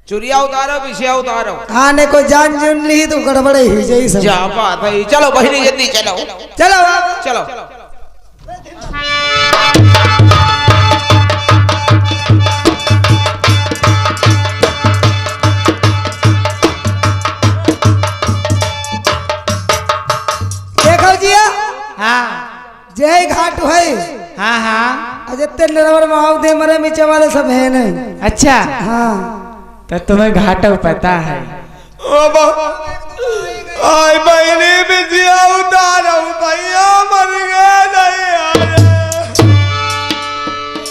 चुरिया उतारो बिछिया उतारो। हाँ ने कोई जान जुन ली तो गड़बड़े ही जाई सब। जा बात है। चलो बहिनी जल्दी चलो चलो चलो। देखो जिया। हाँ जय घाट है। हाँ हाँ अजते नरवर माव दे मरे मिचे वाले सब है नहीं। अच्छा हाँ तो तुम्हें घाटा पता है। आई बहिनी बिछिया उतारो भैया मर गए नहीं।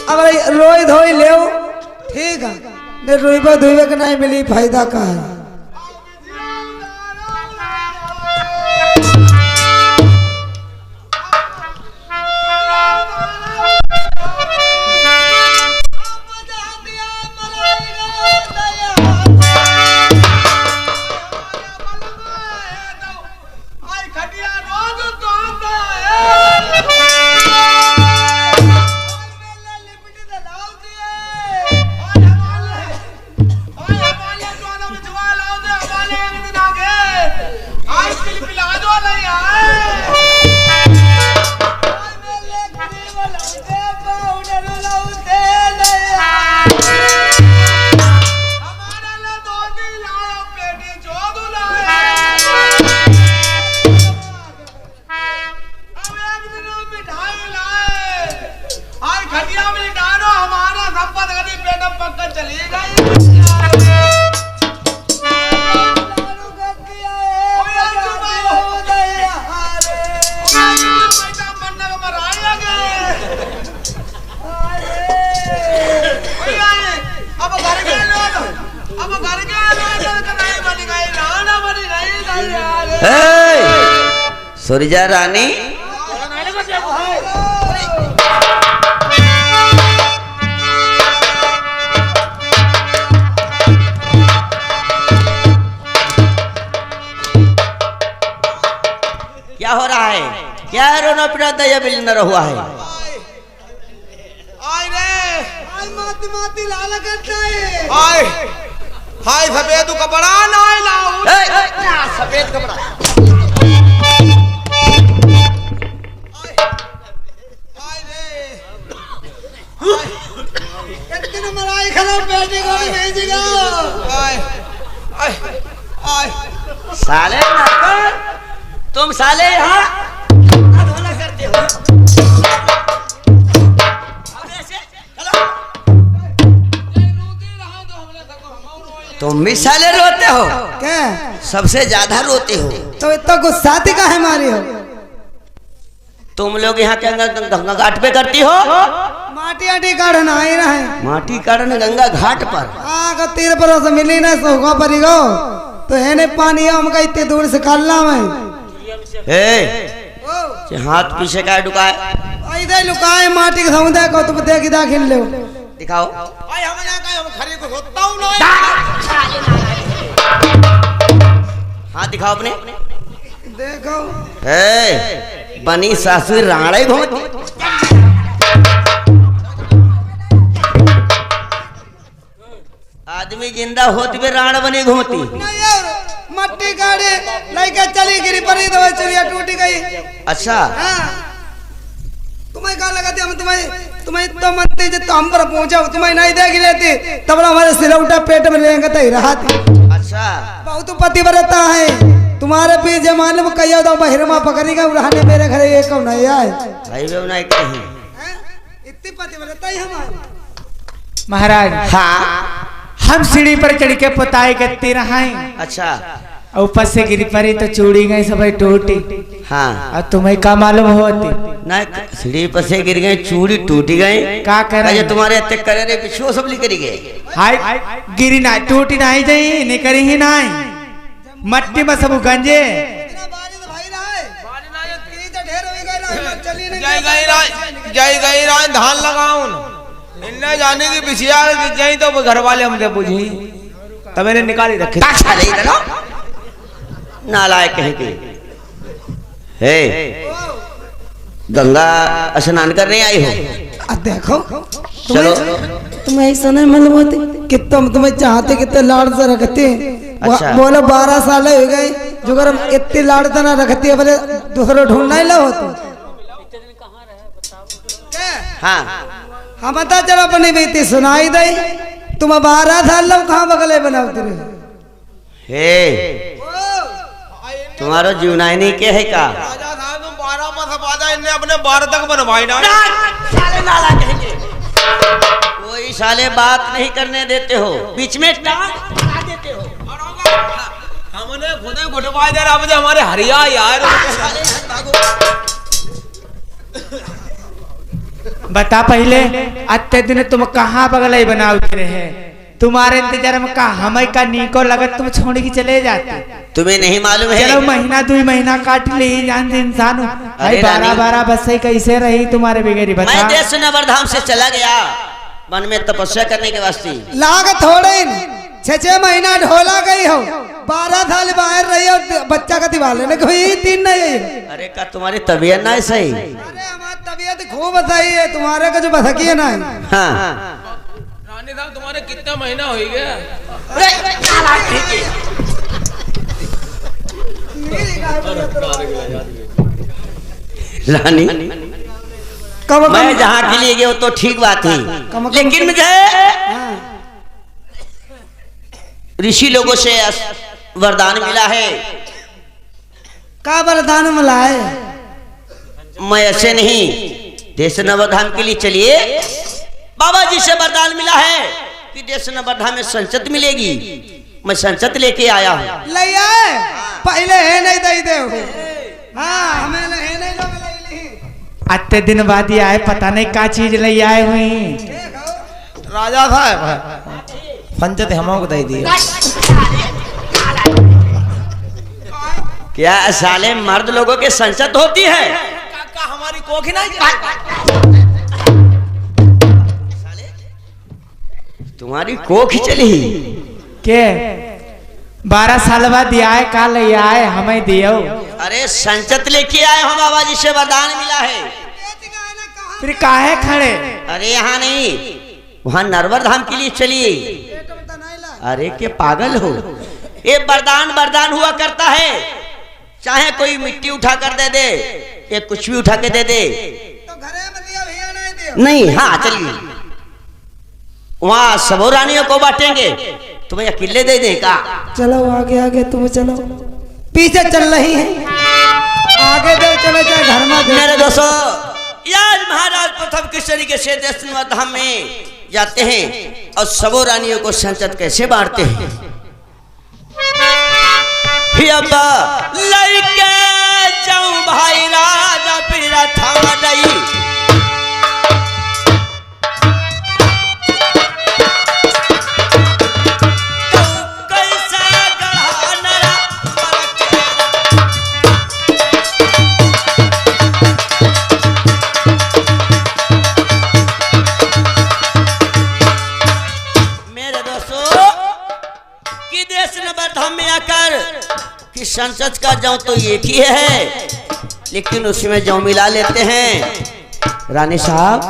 अब रोई धोई ले ठीक है ने रोईबा धोईबा के नहीं मिली फायदा का है। सुरजा रानी क्या हो रहा है? क्या रोना पिटा दया बिल न हुआ है? आय रे आई माती माती लाल करता है। आय हाय सफेद कपड़ा ना लाओ। सफेद कपड़ा कितने मराई खला बेटे को भेजेगा। आय आय आय साले तुम साले यहाँ अधोला करते हो। तुम भी साले रोते हो क्या सबसे ज्यादा रोते हो। तो इतना गुस्सा का है मारी हो। तुम लोग यहाँ के गंगा घाट पे करती हो। माटी आटी काढ़ना ही रहे माटी काढ़ने गंगा घाट पर। आग तीर पर से मिली ना सोखा परी गो तो है ने पानी हमका इतने दूर से खालना में। हाथ पीछे का डुकाए इधर लुकाए माटी के समुदाय को तुम देखी दाखिल ले दिखाओ। आय हम यहाँ का हम खरी को होता हूँ ना। हाथ दिखाओ अपने। देखो बनी सासुर राणे घूमती। आदमी जिंदा होती भी राण बनी घूमती। मट्टी गाड़ी लेके चली गिरी पड़ी तो चुरिया टूट गई। अच्छा तुम्हें कहा लगा हम तुम्हें तो मनते जो हम पर पहुंचा तुम्हें नहीं देख लेती तब हमारे सिरौटा पेट में लेंगे तो ही रहा थी। अच्छा बहुत पतिव्रता है तुम्हारे पीछे मालूम कहियो तो बहिरमा पकड़ेगा रहने मेरे घर एक कौन नहीं आए इतनी पतिव्रता ही हमारी। महाराज हाँ हम सीढ़ी पर चढ़ के पुताई करती रहाई। अच्छा ऊपर से गिरी पड़ी तो चूड़ी गई सब टूटी। हाँ और तुम्हें क्या मालूम होती ना सीढ़ी पर से गिर गए चूड़ी टूट गई। क्या करे तुम्हारे हत्या करे रे पिछुओ सब लिखरी गए। हाय गिरी ना टूटी नहीं जाई निकरी ही नहीं मट्टी में सब गंजे। जय गई राय धान लगाऊं इन्ने जाने की बिछिया गई तो घर वाले हमसे पूछी तब मैंने निकाली रखी। नालायक कहे के हे गंगा स्नान करने आई हो। देखो चलो तुम्हें ऐसा नहीं मालूम होती कि तुम तुम्हें चाहते कितने लाड़ से रखते अच्छा। बोलो 12 साल हो गए जो अगर हम इतने लाड़ से ना रखती है बोले दूसरा ढूंढना ही लो तो हाँ हम बता चलो अपनी बीती सुनाई दे तुम 12 साल लो कहाँ बगले बनाते रहे हे तुम्हारो जीवनाई नहीं के है का राजा साहब तुम 12 मत सपादा इनने अपने 12 तक बनवाई ना साले नाला कहेंगे कोई साले बात नहीं करने देते हो बीच में टांग लगा देते हो हमने खुद ही घुटवा दे रहा मुझे हमारे हरिया यार बता पहले अत्ते दिन तुम कहाँ बगल बनाते रहे तुम्हारे इंतजार में का हमें का नीको लगत तुम छोड़ के चले जाते तुम्हें नहीं मालूम है चलो महीना 2 महीना काट ले जान इंसान अरे 12 बस से कैसे रही तुम्हारे बगैर मैं बता देश नवरधाम से चला गया वन में तपस्या करने के वास्ते लाग थोड़े 6 महीना ढोला गई हो 12 साल बाहर रही हो बच्चा का दिवाले ने कोई 3 नहीं अरे का तुम्हारी तबीयत ना सही अरे हमारी तबीयत खूब सही है तुम्हारे का जो बसकी है ना हाँ रानी साहब तुम्हारे कितना महीना हो गया रानी कब मैं जहाँ के लिए गया तो ठीक बात है लेकिन मुझे ऋषि लोगों से वरदान मिला है का वरदान मिला है मैं ऐसे नहीं देश नवरधाम के लिए चलिए बाबा जी से वरदान मिला है कि देश नवरधाम में संचत मिलेगी मैं संचत लेके आया हूँ ले आए पहले है नहीं दे दे हाँ हमें है नहीं लोग ले ली अत्ते दिन बाद ही आए पता नहीं क्या चीज ले आए हुई राजा साहब पंचत हमको दे दिए क्या साले मर्द लोगों के संचत होती है काका हमारी कोख ही नहीं तुम्हारी कोख चली के 12 साल बाद आए का ले आए हमें दियो अरे संचत लेके आए हम बाबा जी से वरदान मिला है फिर काहे खड़े अरे यहाँ नहीं वहाँ नरवर धाम के लिए चलिए अरे के पागल हो ये वरदान हुआ करता है चाहे कोई मिट्टी उठा कर दे दे ये कुछ भी उठा के दे दे तो घरे में दिया भैया नहीं दिया नहीं हाँ चलिए वहाँ सबो रानियों को बांटेंगे तुम्हें अकेले दे दे का चलो आगे आगे तुम चलो पीछे चल रही है आगे दे चलो चाहे घर में दे मेरे दोस्तों यार महाराज प्रथम किस तरीके से देश धाम में जाते हैं और सबो रानियों को संचत कैसे बांटते हैं अब लड़के जाऊं भाई राजा फिर था नहीं कि संसद का जौ तो एक ही है लेकिन उसमें जौ मिला लेते हैं रानी साहब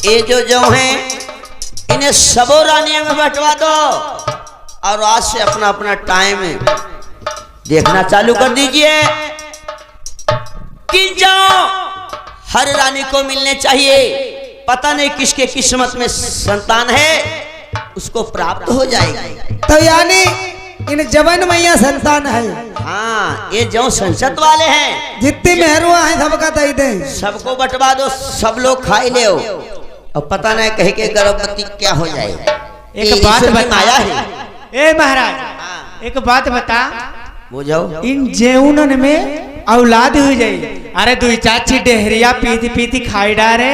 ये जो जौ हैं इन्हें सबो रानियों में बंटवा दो और आज से अपना अपना टाइम देखना चालू कर दीजिए कि जौ हर रानी को मिलने चाहिए पता नहीं किसके किस्मत में संतान है उसको प्राप्त हो जाएगी तो यानी इन जवन मैया संतान है हाँ ये जो संसद वाले हैं जितनी मेहरुआ है सबका दे दे सबको बंटवा दो सब लोग खाई ले और पता नहीं कहे के गर्भवती क्या हो जाए एक बात बताया है ए महाराज एक बात बता बुझाओ इन जेउनन में औलाद हो जाए अरे 2 चाची डेहरिया पीती पीती खाई डारे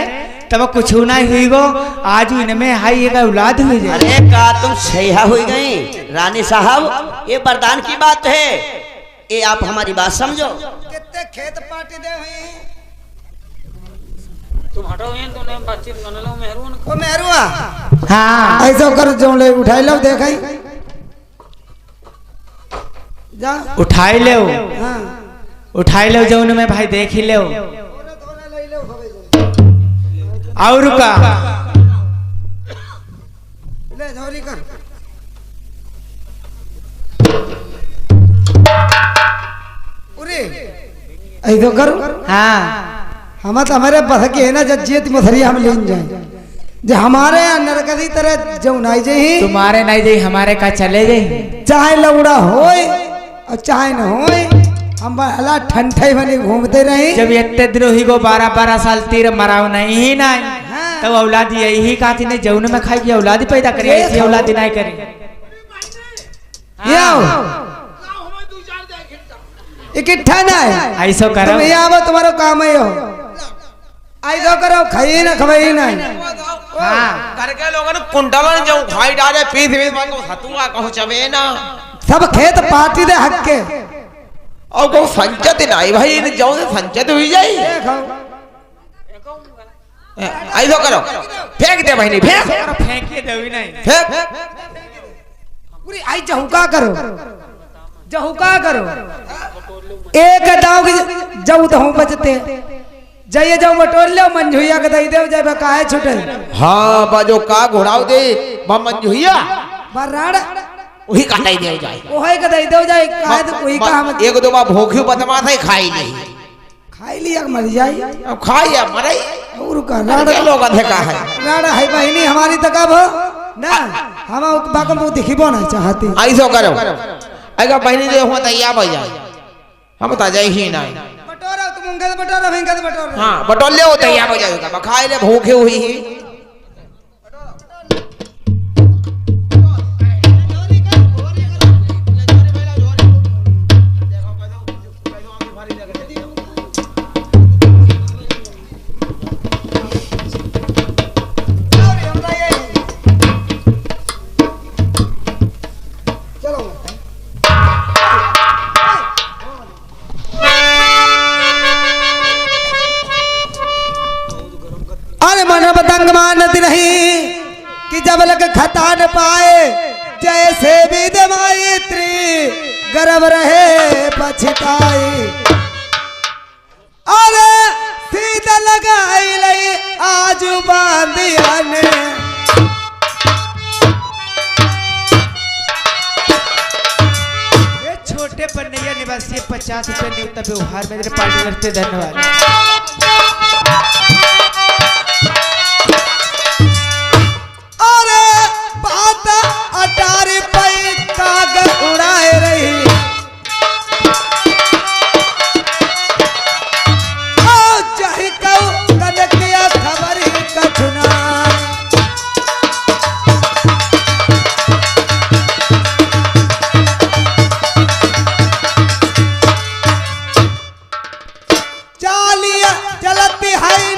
तब कुछ नहीं हुई गो आज इनमें हाई एक औलाद हुई जाए अरे का तुम सही हुई गई रानी साहब ये वरदान की बात है ये आप हमारी बात समझो कितने खेत पार्टी दे हुई तुम हटाओ ये तूने बातचीत करने लो मेहरून ओ मेहरुआ हाँ ऐसा कर जो ले उठाई लो देखई जा उठाई ले हां उठाई ले जौन में भाई देख ही ले और का झोरी कर उरे ऐदो कर हाँ हम तो हमारे बस के है ना जज्जियत मथरी हम लेन जाए जे हमारे अंदर कदी तरह जो नाई जही तुम्हारे नहीं जाई हमारे का चले जाई चाहे लौड़ा होए और चाहे न होए हम हला ठंडे बने घूमते रहे जब इतने दिन ही को 12-12 साल तीर मराव नहीं ही नहीं हाँ। तब औलाद यही काती ने जौन में खाई की औलाद पैदा करे ऐसी औलाद नहीं करे ये आओ इकट्ठा ना है ऐसो करो तुम यहाँ आओ तुम्हारा काम है हो ऐसो करो खाइए ना खवाइए ना हाँ करके लोगों ने कुंडलन जो खाई डाले पीस पीस बन को सतुआ कहूं चबे ना सब खेत पाती दे हक के और को संचत नहीं भाई इन जो से संचत हुई जाई ऐसो करो फेंक दे बहनी फेंक फेंकिए देवी नहीं फेंक पूरी आई जहुका करो जहुका करो एक दाव के जऊ दहु बचते जाइए जाओ बटोर लो मंझुइया के दई देव जाए बकाए छुटे हां बाजो का घोड़ाव दे बा मंजुइया बराड़ वही काटाई दे जाए ओहे के दई देव जाए काहे तो कोई का हम एक दो बार भूखियो बदमाश है खाई नहीं खाई लिया के मर जाई अब खाई या मरई और का के लोग अंधे का है राड़ा है बहिनी हमारी तकब हो ना हम बाको मुंह दिखिबो ना चाहती ऐसो करो अगर बहनी जो हो तैयार हो जाए हम तो जाई ही नहीं बटोरा तुम उनका बटोरा भैंका बटोरा हां बटोल ले हो तैयार हो जाएगा बखाई ले भूखे हुई ही पतंग मानती नहीं कि जब लग खता न पाए जैसे भी दमायत्री गर्व रहे पछताई अरे सीधा लगाई लई आजू बांधिया ने छोटे पन्नैया निवासी 50 रुपए न्यूनतम व्यवहार में मेरे पार्टी करते धन्यवाद अटारी पई कागर उड़ाए रही चाहे कऊ कनकिया खबर कछुना चालिया चलती है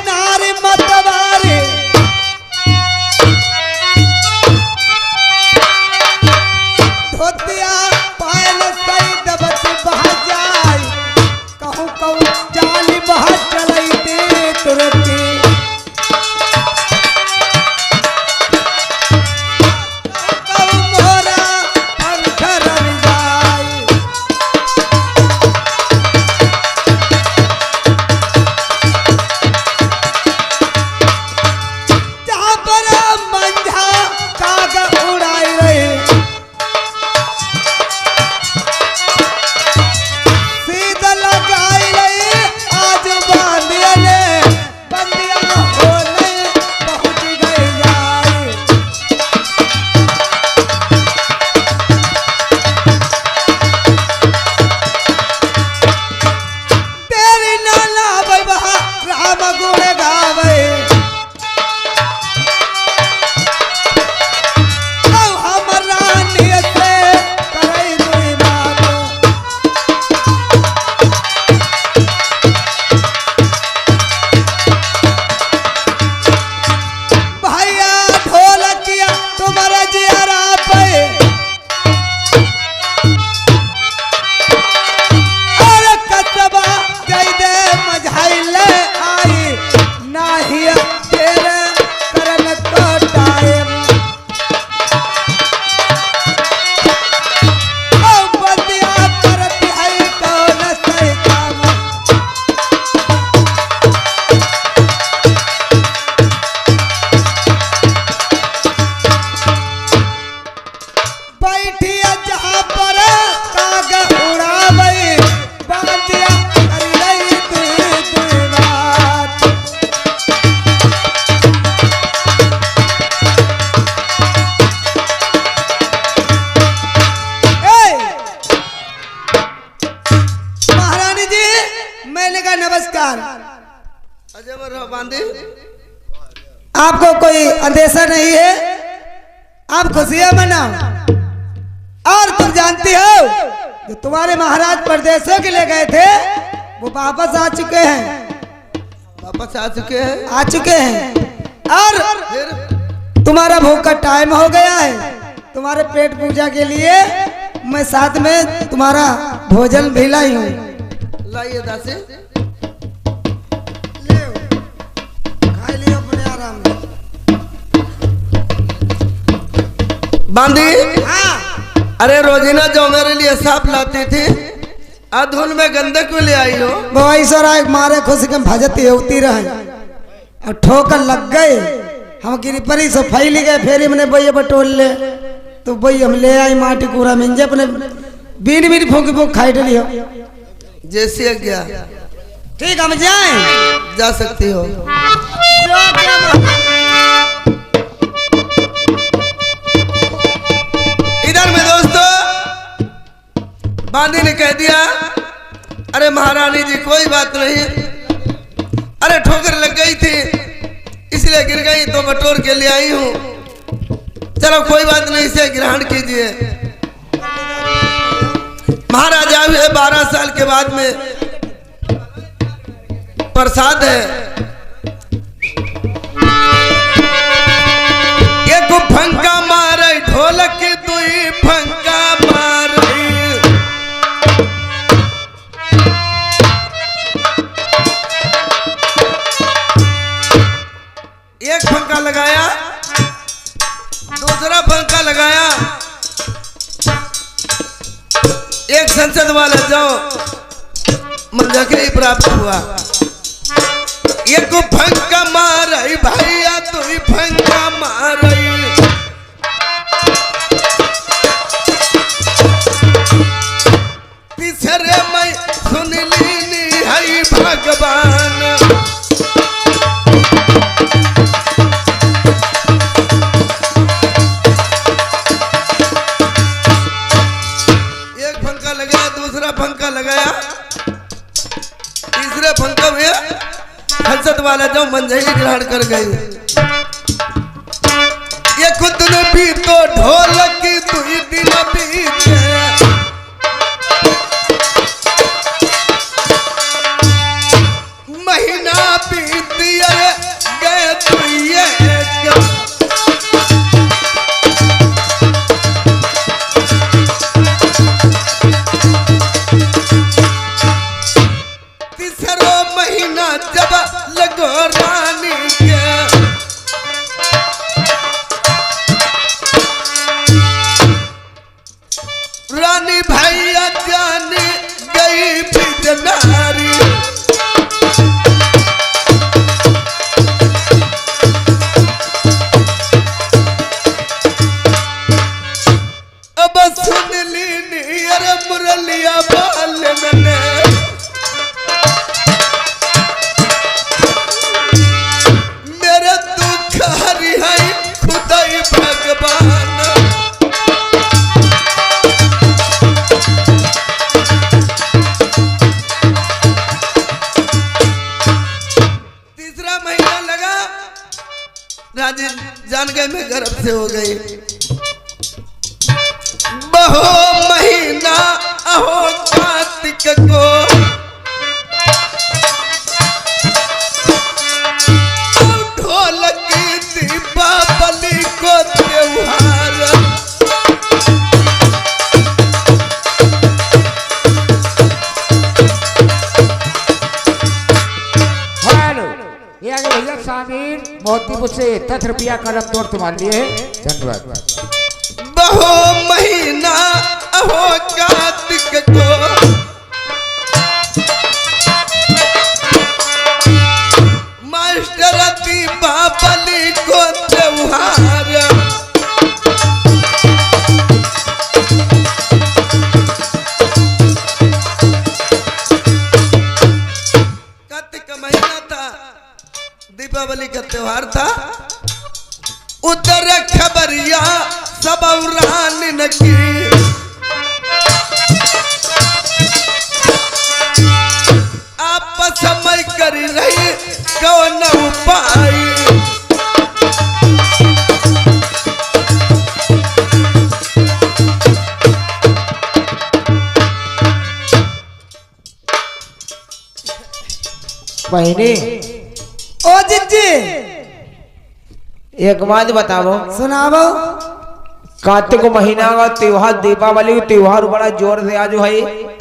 बैठिया जहाँ पर काग उड़ावे बातिया कर रही तू बात। महारानी जी मैंने कहा नमस्कार। अजय रहो बांदी। आपको कोई अंदेशा नहीं है, आप खुशियां मनाओ। और तुम जानती हो जो तुम्हारे महाराज परदेशों के लिए गए थे वो वापस आ चुके हैं। वापस आ चुके हैं? आ चुके हैं। और फिर तुम्हारा भोग का टाइम हो गया है। तुम्हारे पेट पूजा के लिए मैं साथ में तुम्हारा भोजन भी लाई हूँ। लाइए दासी। खा लियो अपने आराम से। बांदी। हाँ अरे रोजीना जो मेरे लिए सांप लाती थी अधुन में गंदक में ले आई हो। वो ऐसा मारे खुश के भजती होती रहे और ठोकर लग गए। हम गिरी परी से फैल गए। फेरी मैंने बोई बटोल ले तो बोई हम ले आई माटी कूड़ा मिंजे अपने बीन बीन फूक फूक खाई डलियो। जैसे गया ठीक हम जाएं। जा सकती हो। इधर में दोस्तों बांदी ने कह दिया अरे महारानी जी कोई बात नहीं, अरे ठोकर लग गई थी इसलिए गिर गई तो बटोर के ले आई हूँ। चलो कोई बात नहीं, इसे ग्रहण कीजिए। महाराजा हुए 12 साल के बाद में प्रसाद है। एक फंका मारे ढोलक दुई फंका मारे। एक फंका लगाया, दूसरा फंका लगाया। एक संसद वाला जाओ मंजके ही प्राप्त हुआ। एक फंका मारई भैया तू फंका मारई। तीसरे मैं सुन लीनी है भगवान। एक फंका लगाया, दूसरा फंका लगाया, तीसरे फंका में हंसत वाला जो मंजही ग्रहण कर गई। ये खुद ने भी तो ढोलक तू दिन बीते। महीना बीत गए तू ये तीसरो महीना जब लगो रानी के। रानी भैया जाने गई बिजनारी। अब सुन ली नियर मुरलिया बाल ने। मेरा दुख हरि है खुदाई भगवान। तीसरा महीना लगा, राजी जान गए मैं गर्भ से हो गई। बहो महीना अहो कार्तिक को ढोलक दीपावली को त्योहार। हेलो ये आगे भैया शामिल मोतीपुर से 10 रुपया का रत्तोड़ तुम्हारे लिए है। धन्यवाद। बहो महीना अहो कार्तिक को मास्टर दीपावली को त्योहार। प्राण की आपस में कर रही कौन उपाय बहनी ओ जिज्जी एक बात बताओ, सुनावो। कार्तिक महीना का त्योहार दीपावली का त्योहार बड़ा जोर से आज है।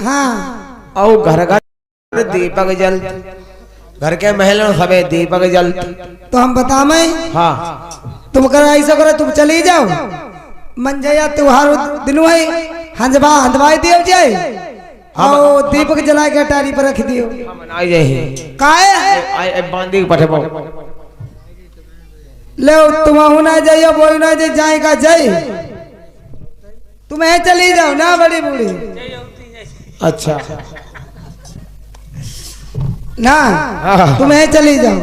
हाँ और घर घर दीपक जल, घर के महल में सबे दीपक जल। तो हम बतावे। हाँ तुम करो ऐसा करो, तुम चली जाओ मंजया त्योहार दिन है हंदवाई दियो जाए और दीपक जला के अटारी पर रख दियो। मनाई जाए काहे बांधी पठबो ले तुम ना जाइयो बोल ना जाए का जाए तुम्हें चली जाओ ना बड़ी बूढ़ी। अच्छा ना तुम्हें चली जाओ।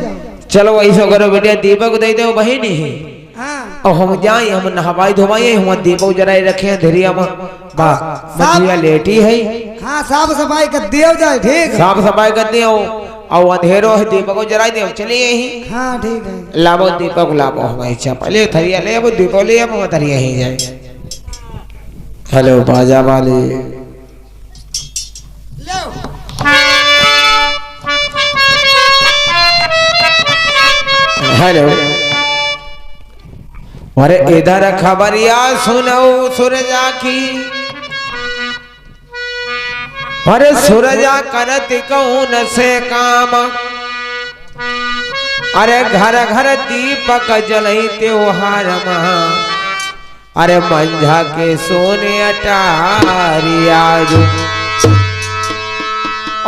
चलो ऐसा करो बेटा, दीपक दे दो बहनी है। हाँ और हम जाए, हम नहवाई धोवाई, हम दीपक जराए रखे धीरिया में मछलियाँ लेटी है। हाँ साफ सफाई कर दियो जाए। ठीक है साफ सफाई कर दियो और अंधेरो है दीपक जराई दियो। चलिए यही हाँ ठीक है। लाभो दीपक लाभो हमारी इच्छा पहले थरिया ले अब दीपक ले अब थरिया ही जाए। हेलो बाजा वाले, हेलो। अरे इधर खबरिया सुनो सूरजा की, अरे सूरजा करत कौन से काम, अरे घर घर दीपक जलई त्योहार महा, अरे मंझा के सोने अटारिया जो,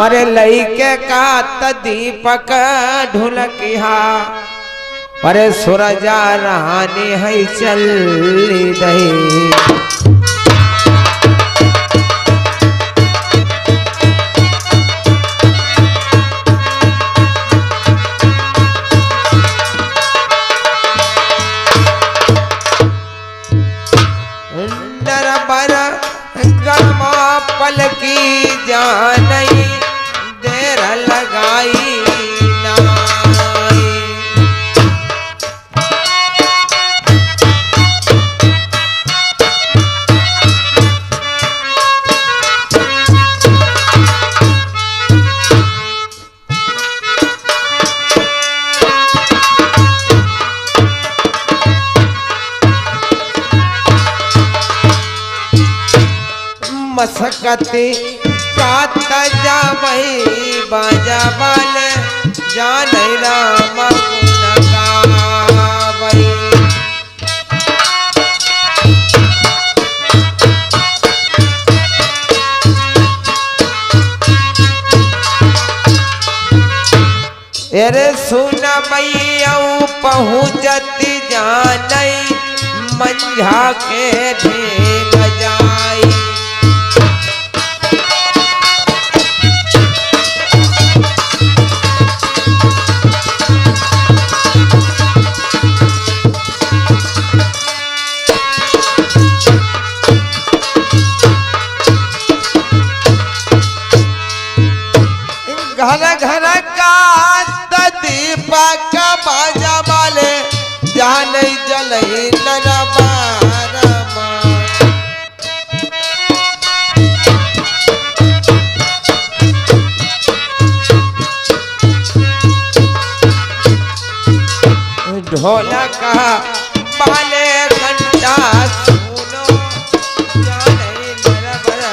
अरे लईके का त दीपक ढुलकिहा, अरे सूरजा रानी है चल दही। पल की जानई देर लगाई नाई, मसकते कात जावई बाजा बाल जान राम गुण गावई। अरे सुन मैया पहुँचत जानई मंझा के ढेंग जाई। घन घन का दीपक बाजा वाले जान जलई नरमा। ढोलक बाले घंटा सुनो जाने नरबर।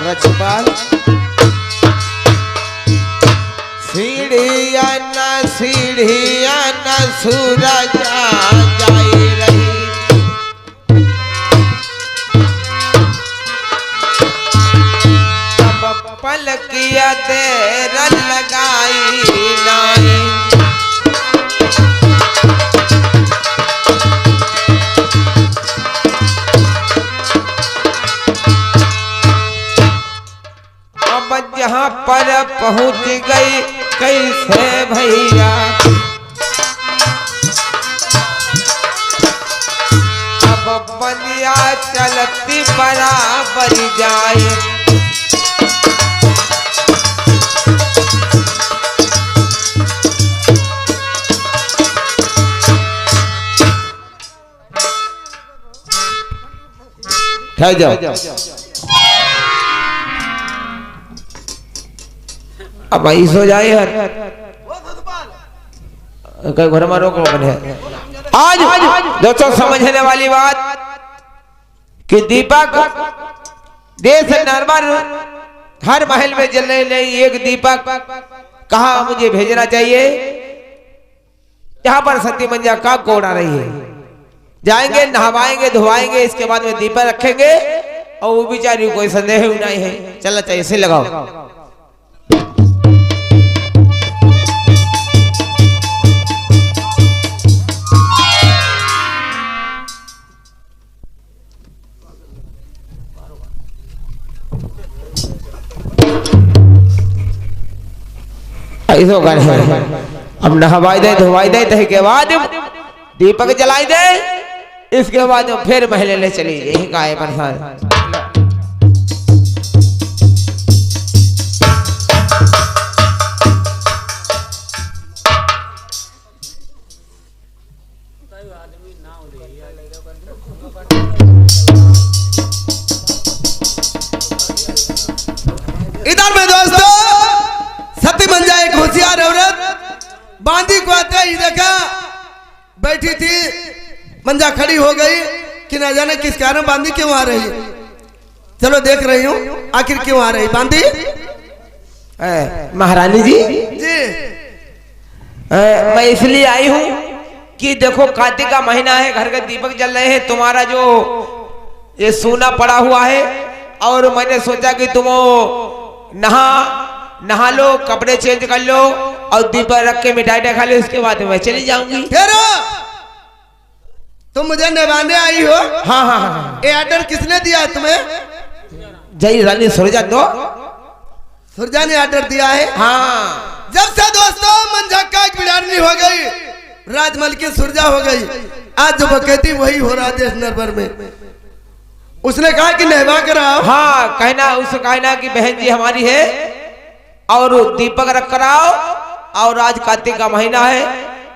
रचपाल सीढ़िया न सूरजा जाई रही, तब पलकिया देर लगाई नाई। पहुंच गई कैसे भैया, अब बनिया चलती बराबर जाए, ठहर जाओ। अब भाई सो जाए यार, घर में रोको बने। आज दोस्तों समझने वाली बात कि दीपक देश नरवर हर महल में जलने नहीं, एक दीपक कहा मुझे भेजना चाहिए जहां पर सती मंजा का कोड़ा रही है, जाएंगे नहवाएंगे धोवाएंगे, इसके बाद में दीपक रखेंगे और वो बेचारी कोई संदेह ही नहीं है। चलना चाहिए, इसे लगाओ। ऐसा कर है, अब नहवाई दे धोवाई दे के बाद दीपक जलाई दे, इसके बाद फिर महले ले चली यही का है प्रसाद। इधर में दोस्तों सती मंजा एक होशियार औरत बांदी को आते ही देखा बैठी थी, मंजा खड़ी हो गई कि न जाने किस कारण बांदी क्यों आ रही है। चलो देख रही हूँ आखिर क्यों आ रही बांदी। महारानी जी जी मैं इसलिए आई हूँ कि देखो कार्तिक का महीना है, घर के दीपक जल रहे हैं, तुम्हारा जो ये सोना पड़ा हुआ है और मैंने सोचा कि तुम नहा लो, कपड़े चेंज कर लो और दीपक रख के मिठाई खा लो, इसके बाद मैं चली जाऊंगी। तुम मुझे नवाने आई हो? हाँ हाँ हाँ। ये ऑर्डर किसने दिया तुम्हें? जय रानी सुरजा दो, सुरजा ने ऑर्डर दिया है। हाँ जब से दोस्तों मंजा का बिरादरी हो गई, राजमल की सुरजा हो गई, आज जो बकैती वही हो रहा देश नरवर में। उसने कहा कि नहवा कराओ। हाँ कहना, उससे कहना कि बहन जी हमारी है और दीपक रख कर आओ, और आज कार्तिक का महीना है,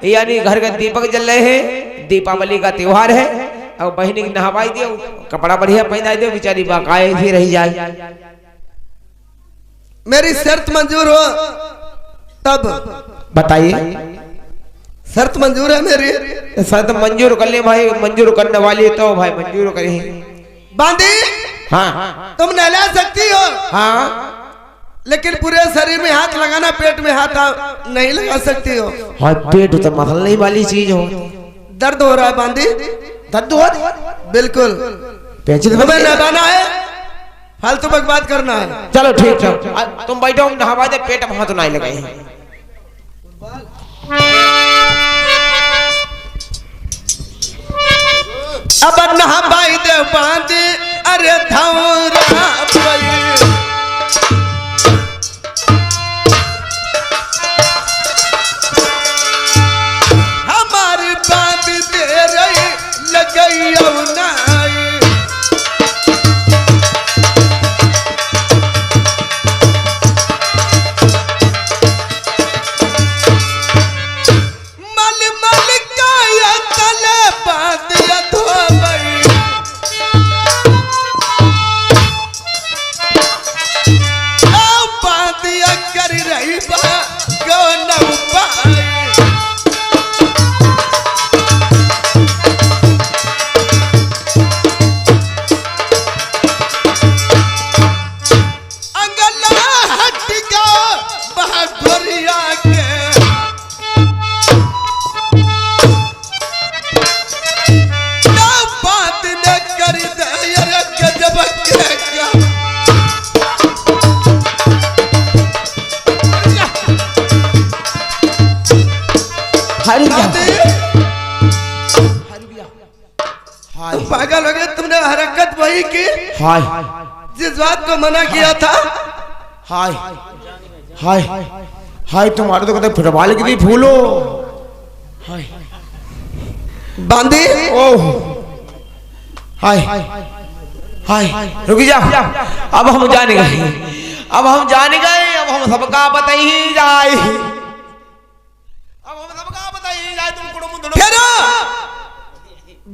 यानी घर के दीपक जल रहे हैं, दीपावली का त्योहार है, और बहनी की नहवाई दियो, कपड़ा बढ़िया पहना दो, बेचारी बाकाए भी रही जाए। मेरी शर्त मंजूर हो तब बताइए। शर्त मंजूर है मेरी? शर्त मंजूर कर ले भाई, मंजूर करने वाली तो भाई मंजूर करें। बांदी हाँ तुम नहला सकती हो, हाँ लेकिन पूरे शरीर में हाथ लगाना, पेट में हाथ नहीं लगा सकती हो। हाँ पेट तो मसलने वाली चीज हो। दर्द हो रहा है बांदी? दर्द हो बिल्कुल। तुम्हें नहलाना है, फालतू बकवास करना है। चलो ठीक है, तुम बैठो, नहवा दे, पेट में हाथ नहीं लगाए। अब नहवाई दे बांदी, अरे धौरा हमारी बांदी दे रही लगई नाई। मल मल का तले बांदिया धोबई, बांदिया कर रही बा गो नौपाई। अंगला हट गया बहादुरिया के, बात न कर दे गजब के क्या। तुम पागल हो गए, तुमने हरकत वही की हाय जिस बात को मना किया था। हाय हाय हाय तुम्हारे तो कहते फुटबॉल की फूलो हाय बांदी ओह हाय हाय रुक जा अब हम जान गए अब हम सबका बताई जाए अब हम सबका बताई जाए तुम कुड़ुम ठहरो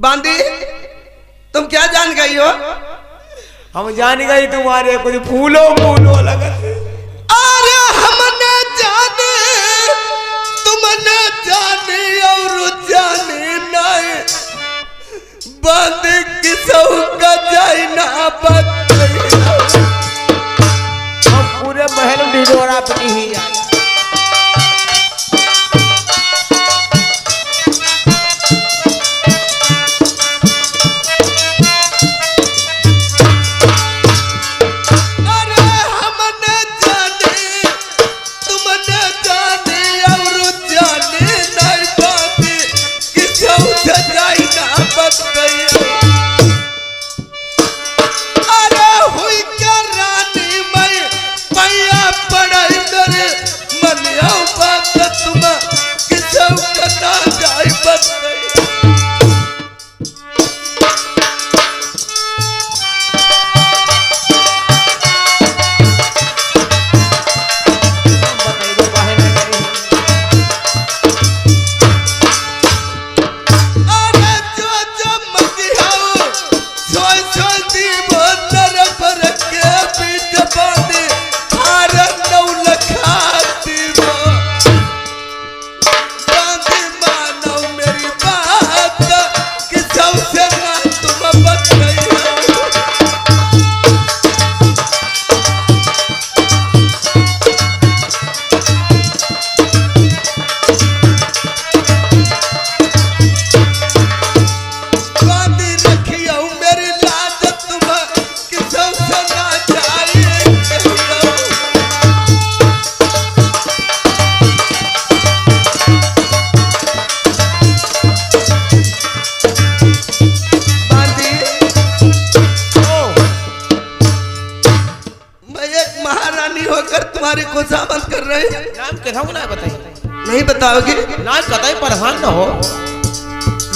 बांदी तुम क्या जान गई हो? हम जान गए तुम्हारे कुछ फूलो फूलो लगा अरे हमने जाने तुमने जाने और जाने नहीं बंद किसौ का जाए ना हम पूरे महल में ढिढोरा पटी ही जाए तुम्हारी खुशामद कर रहे हैं। नाम कहूँ ना बताइए नहीं बताओगे? नाम बताइए परेशान ना हो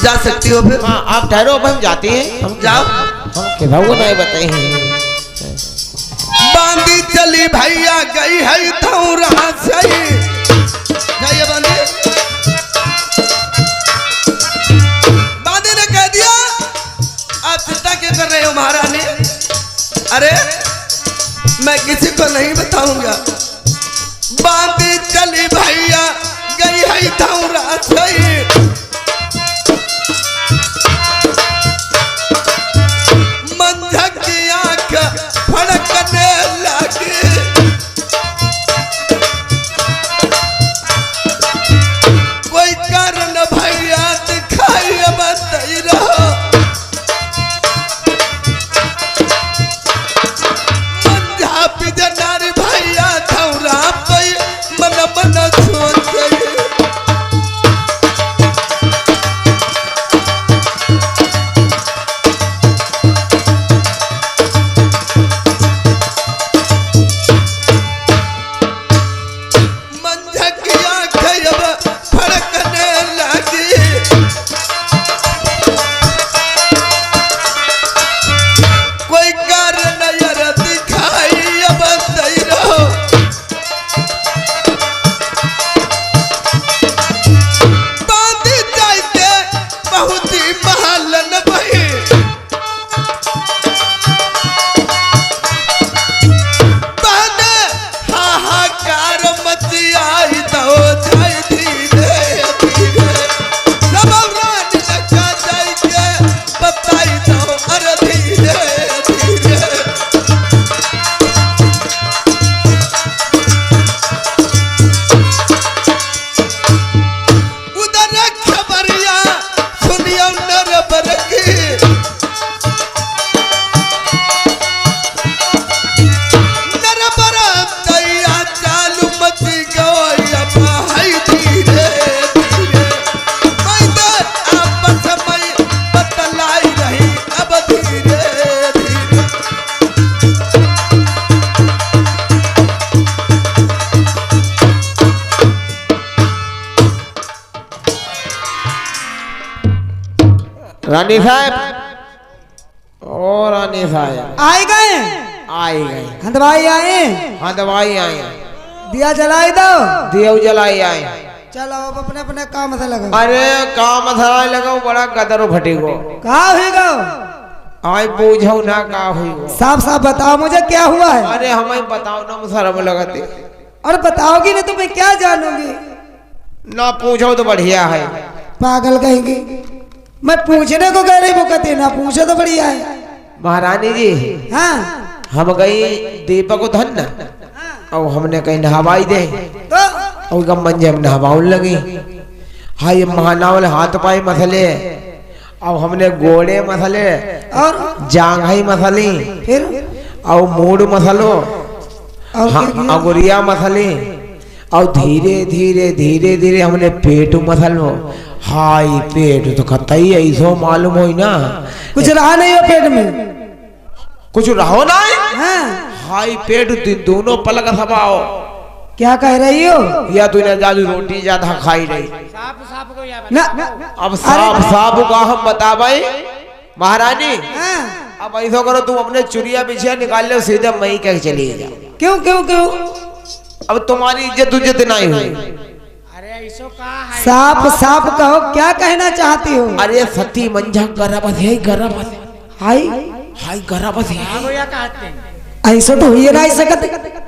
जा सकती हो फिर? हाँ आप ठहरो अब हम जाते हैं हम जाओ। हम कहूँ ना बताइए बांदी चली भैया गई है थौरा सही जाइए बांदी। बांदी ने कह दिया आप चिंता क्यों कर रहे हो महारानी? अरे मैं किसी को नहीं बताऊंगा। बांदी चली भैया गई है थौरा सही मंझक की आंख फड़कने लगी कोई कारण भैया दिखाई बताई रहो मंझा पिजनारी भैया थौरा पे मन मन सोच रानी साहब ओ रानी साहब आए गए आए गए। हंदवाई आए हाँ दवाई आए, दिया जलाई दो दियो जलाई आए। चलो अब अपने अपने काम से लगो। अरे काम मसाला लगाओ बड़ा गदर फटेगो। कहा हुई गो आई पूछो ना का हुई वो। साफ साफ बताओ मुझे क्या हुआ है। अरे हमें बताओ ना शर्म लगाते। और बताओगी नहीं तो मैं क्या जानूंगी। ना पूछो तो बढ़िया है। पागल कहेगी, मैं पूछने को कह रही वो कहती ना पूछो तो बढ़िया है। महारानी जी हाँ हम गई दीपक को धन और हमने कहीं नहवाई दे तो और गम मंजे हम नहवाउन लगी। हाय महानावल हाथ पाए मसले और हमने गोड़े मसले और जांघाई मसली फिर और मूड मसलो और हाँ, क्या किया? अगुरिया मसली और धीरे धीरे धीरे धीरे हमने पेट मसलो। हाय पेट तो कतई ऐसो मालूम हो ना कुछ रहा नहीं हो पेट में। कुछ रहो ना। हाँ हाय पेट दोनों पलक सबाओ। क्या कह रही हो। या तूने जादू रोटी ज्यादा खाई रही। ना अब साफ साफ का हम बता भाई महारानी। हाँ, अब ऐसा करो तुम अपने चुरिया बिछिया निकाल लो सीधे मई के चली जाओ। क्यों क्यों क्यों अब तुम्हारी इज्जत उज्जत नहीं हुई। साफ साफ कहो क्या कहना चाहती हो। अरे सती मंझा गरबस है गरबस। हाय हाय गरबस है। ऐसा तो हुई नहीं सकते।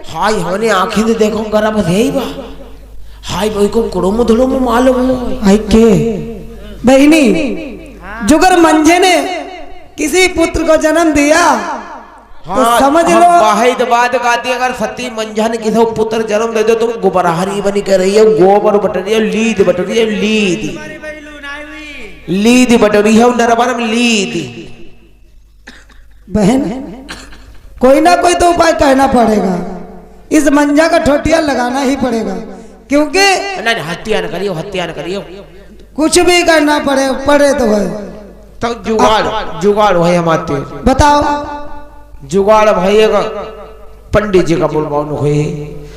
हाय हमने आंखें से देखो गरबस है ही बा। हाय भाई को कुड़ुम धुड़ुम मालूम हो। आई के बहनी जुगर मंझे ने किसी पुत्र को जन्म दिया तो समझ लो। वाहिद बात कहती अगर सती मंझा ने किसी पुत्र जन्म दे दो तुम गुबराहरी बनी कर रही है। गोबर बट रही है, लीद बट रही है, लीद बट रही है, नरबरम लीद। बहन कोई ना कोई तो उपाय कहना पड़ेगा। इस मंजा का ठोटिया लगाना ही पड़ेगा क्योंकि नहीं हत्या न करियो, हत्या न करियो। कुछ भी करना पड़े तो है। तो जुगाड़ जुगाड़ भाई हम आते बताओ। जुगाड़ भाई का पंडित जी का बुलवानो है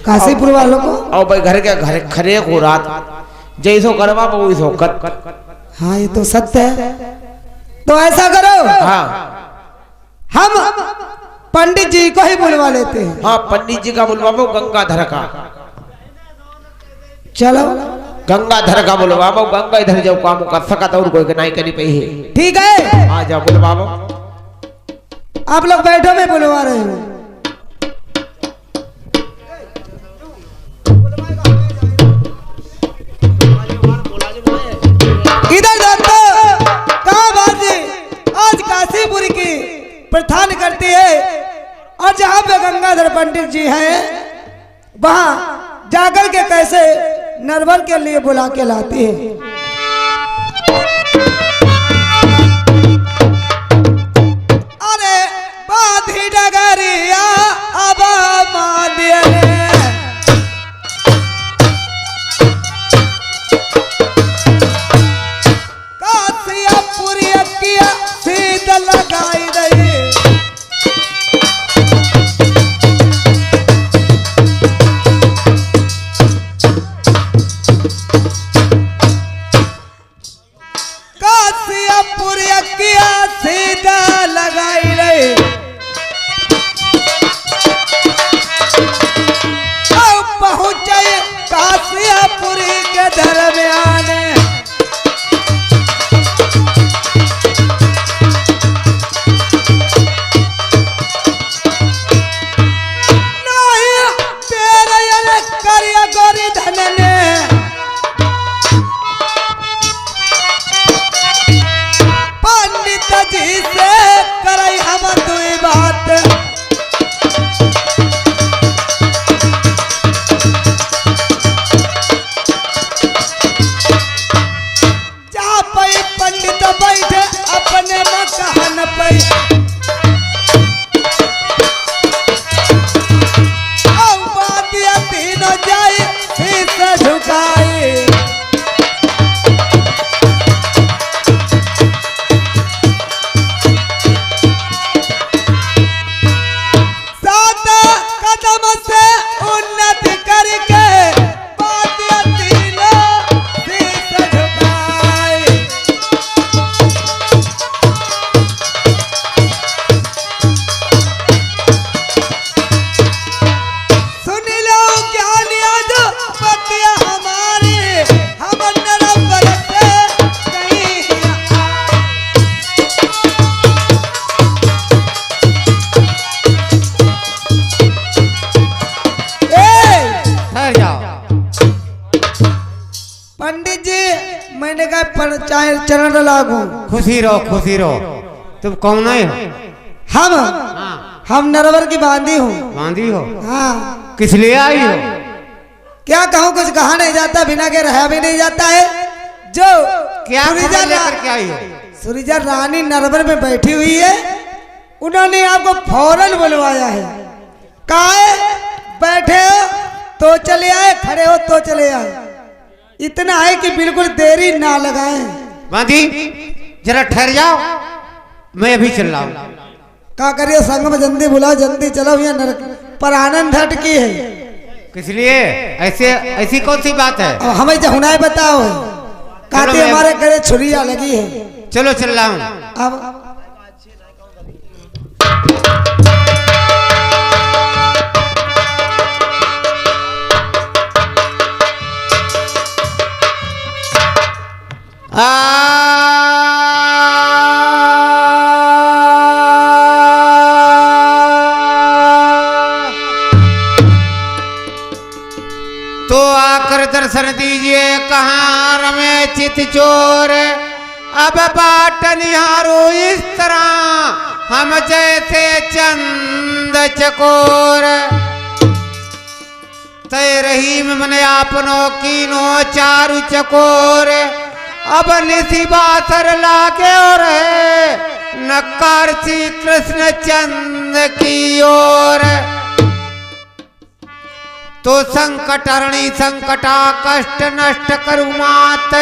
काशीपुर वालों को। और भाई घर के घर खरे को रात जैसो करवा वैसो कत। हाँ ये तो सत्य है। तो ऐसा करो हाँ हम पंडित जी को ही बुलवा लेते हैं। हाँ पंडित जी का बुलवाओ गंगाधर का। चलो गंगाधर का बुलवाओ। गंगा इधर जाओ काम कर सकता और कोई नहीं करी पई है। ठीक है आ जाओ बुलवाओ। आप लोग बैठो मैं बुलवा रहे हूँ। इधर जातो कहाँ बाजी आज काशीपुर की प्रधान करती है और जहाँ पे गंगाधर पंडित जी हैं वहाँ जाकर के कैसे नरवर के लिए बुला के लाती है। अरे बाधी डगरिया अब मादिया कासिया पूरी किया सीध लगाई रही। कासिया पूरी किया सीधा लगाई रही। चाहे चरण लागू। खुशी रहो तुम कौन है हो? हम नरवर की बांदी हूँ। बांधी हो? हाँ। किस लिए आई हो? क्या कहूँ, कुछ कहा नहीं जाता, बिना के रहा भी नहीं जाता है। जो क्या खबर लेकर के आई हो? सुरीजा रानी नरवर में बैठी हुई है, उन्होंने आपको फौरन बुलवाया है। कहा है बैठे हो तो चले आए, खड़े हो तो चले आए। इतना है कि बिल्कुल देरी ना लगाएं। बांधी जरा ठहर जाओ, मैं अभी चल रहा हूँ। क्या करिए, संग में जल्दी बुलाओ, जल्दी चलो, यहाँ नरक पर आनंद हटकी है। किस लिए? ऐसी कौन सी बात है? अब हमें जहुनाए बताओ, कहते हमारे घरे छुरिया लगी है। चलो चल रहा हूँ। अब तो आकर दर्शन दीजिए कहाँ रमे चित चोर, अब बाट निहारो इस तरह हम जैसे चंद चकोर। तय रहीम मन आपनो कीनो चारु चकोर, अब निसी बासर लागे और नकार श्री कृष्ण चंद की ओर। तो संकट हरणी संकटा कष्ट नष्ट करु मात,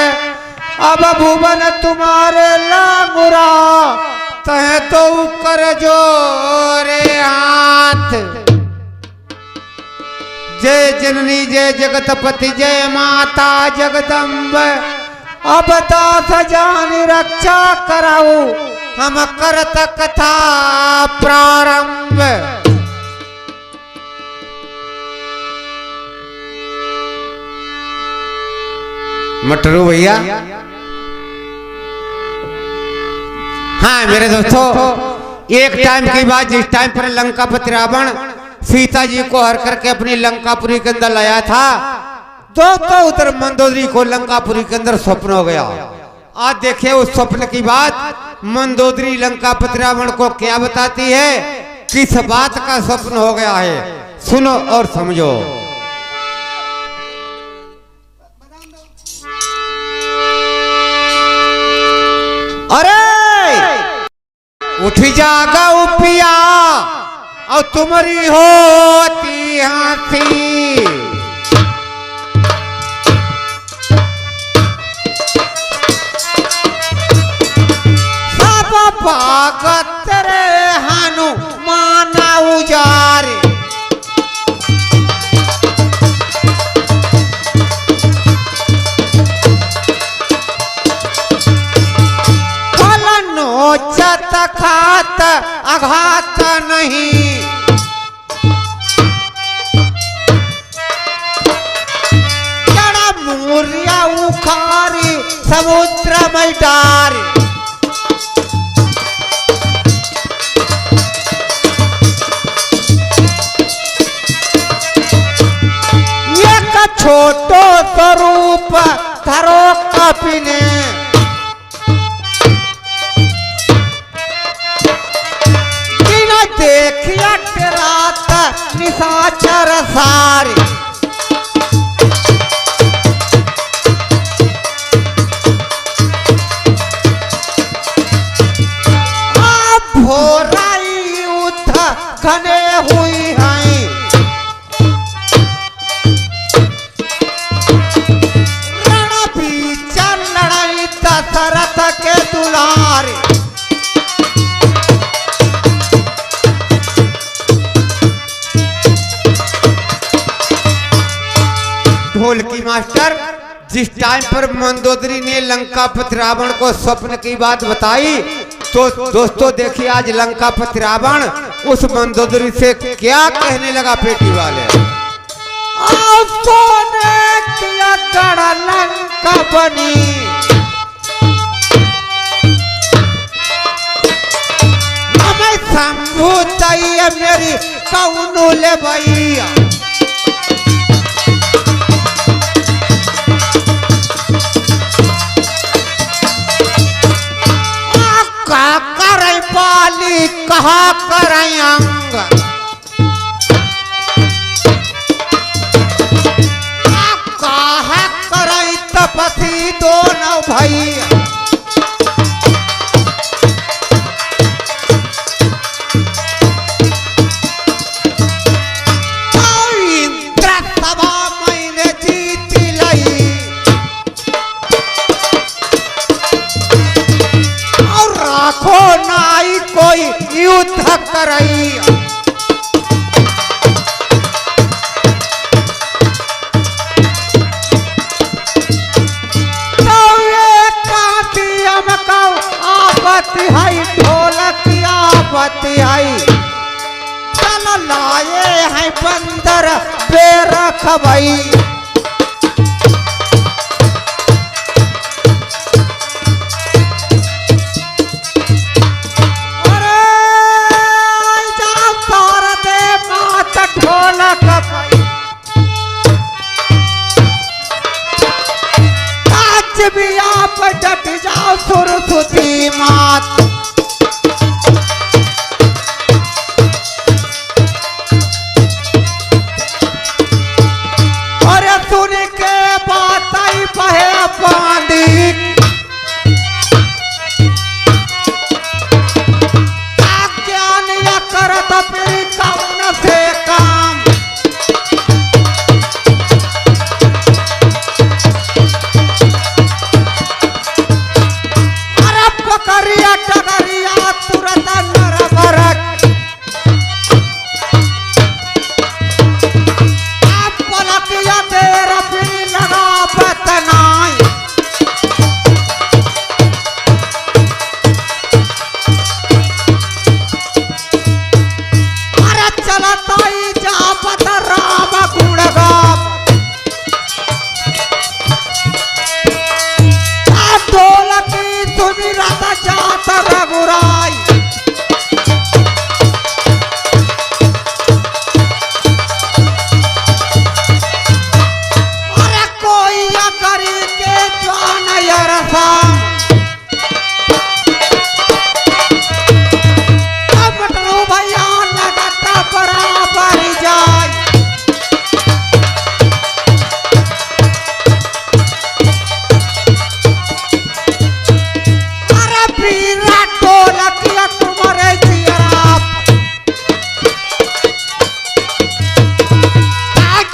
अब भुवन तुम्हारे लागुरा तह तो कर जोरे हाथ। जय जननी जय जगतपति जय माता जगदम्ब, अब दास जानी रक्षा कराओ हम करत कथा प्रारंभ। मटरू भैया, हाँ मेरे दोस्तों, एक टाइम की बात, जिस टाइम पर लंकापति रावण सीता जी को हर करके अपनी लंकापुरी के अंदर लाया था, दोस्तों उधर मंदोदरी को लंकापुरी के अंदर स्वप्न हो गया। आज देखिए उस स्वप्न की बात मंदोदरी लंकापति रावण को क्या बताती है, किस बात का स्वप्न हो गया है, सुनो और समझो। अरे उठ जागा उपिया और तुम्हारी होती हंसी, सब भागत रे हनुमान उजारे। नोचत खात आघात नहीं, जड़ा मूर्या उखारी समुद्र में डारे। एक छोटो स्वरूप धरो कपिने, देखिया रात निशाचर सारे। भोराई युद्ध घने हुई हैं, रण बीच लड़ाई दशरथ के दुलारे। ढोलकी मास्टर, जिस टाइम पर मंदोदरी ने लंकापति रावण को स्वप्न की बात बताई, तो दोस्तों देखिए आज लंकापति रावण उस मंदोदरी से क्या कहने लगा पेटी वाले। सोने किया गढ़ लंका बनी, हमें शंभू चाहिए मेरी कौनू ले भैया। पाली कहा करई अंग कहा करई तपसी दोनों भैया राखो नाई कोई युद्ध करई तो कातियम का आपत्ति है ढोलक आपत्ति है चल लाए हैं बंदर बेरख भई भी आप डट जाओ सुरसुती मात और सुन के बात आई बहे बांधी ज्ञान या करत फिर कौन से काम करिया टगरिया तुरंत नरबरक आप पलकिया देर फिर लगा बतनाई अरे चलता ही जा पत राम गुणगा ढोलकी सुमिरत जात रघुराई अरे कोई करी के जान यरसा बटरू भैया लगता बराबर जाए तुम्हारे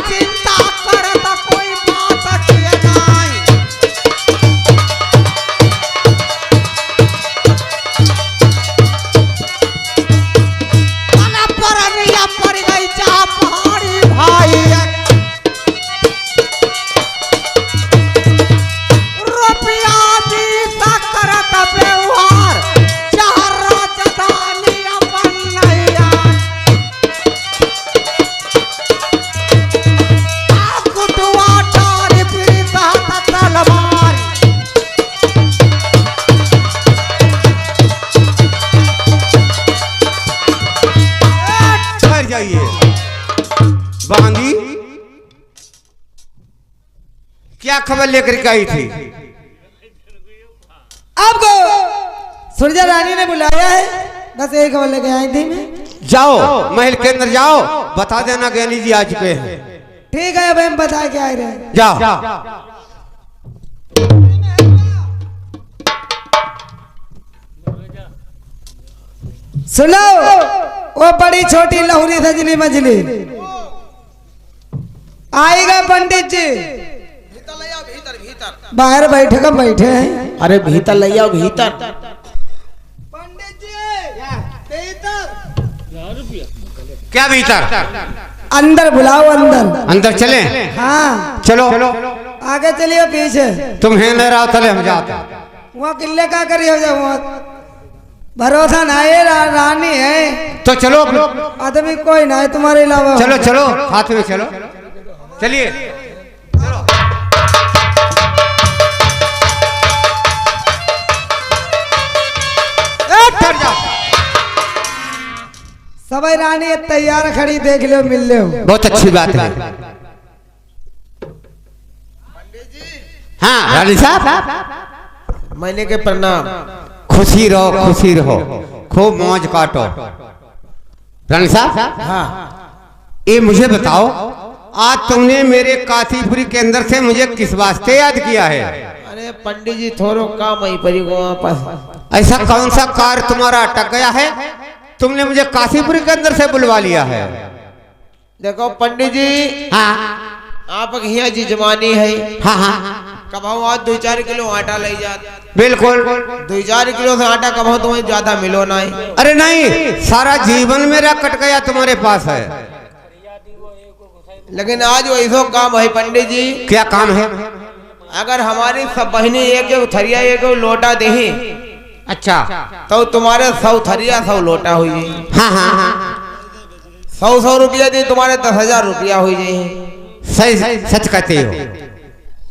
चिंता करता कोई बात नहीं परनिया पड़ गई जा पहाड़ी भाई रुपया भी करत व्यवहार बांधी क्या खबर लेकर के आई थी आपको सुरजा रानी ने बुलाया है बस एक खबर लेके आई थी मैं जाओ महल के अंदर जाओ बता देना ज्ञानी जी आ चुके हैं ठीक है अब हम बता के आए रहे जाओ सुनो वो बड़ी छोटी लहुरी सजनी मजली आएगा पंडित जी बाहर बैठे का बैठे हैं अरे भीतर ले आओ भीतर पंडित जी भीतर क्या भीतर अंदर बुलाओ अंदर अंदर चले हाँ चलो आगे चलिए पीछे तुम हैं न रहो चले हम जाते वहाँ किले का करिए वहाँ भरोसा ना है रानी है तो चलो आदमी कोई ना है तुम्हारे अलावा चलो चलो हाथ में चलो चलिए सभी रानी तैयार खड़ी देख लो मिल लो बहुत अच्छी बात है हाँ रानी साहब मैंने के प्रणाम खुशी रहो खूब मौज काटो। रानी साहब, हाँ ये मुझे बताओ, आज तुमने मेरे काशीपुरी के अंदर से मुझे किस वास्ते याद किया है? अरे पंडित जी थोड़ो काम आई परी को वापस। ऐसा कौन सा कार्य तुम्हारा अटक गया है, तुमने मुझे काशीपुरी के अंदर से बुलवा लिया है? देखो पंडित जी, हाँ आप हिया जी जमानी है, हाँ हाँ कभाऊ आज 2-4 किलो आटा ले जात, बिल्कुल। 2-4 किलो से आटा कभाऊ तुम्हें ज्यादा मिलो ना है। अरे नहीं, सारा जीवन मेरा कट गया तुम्हारे पास है। लेकिन आज वो ऐसा काम है पंडित जी, क्या काम है? अगर हमारी सब बहनी एक थरिया एक लोटा दे अच्छा, तो तुम्हारे 100 थरिया 100 लोटा हुई जाए। हाँ हाँ हाँ, 100 रुपया दी तुम्हारे 10,000 रुपया हुई जाए। सही सच कहते हो।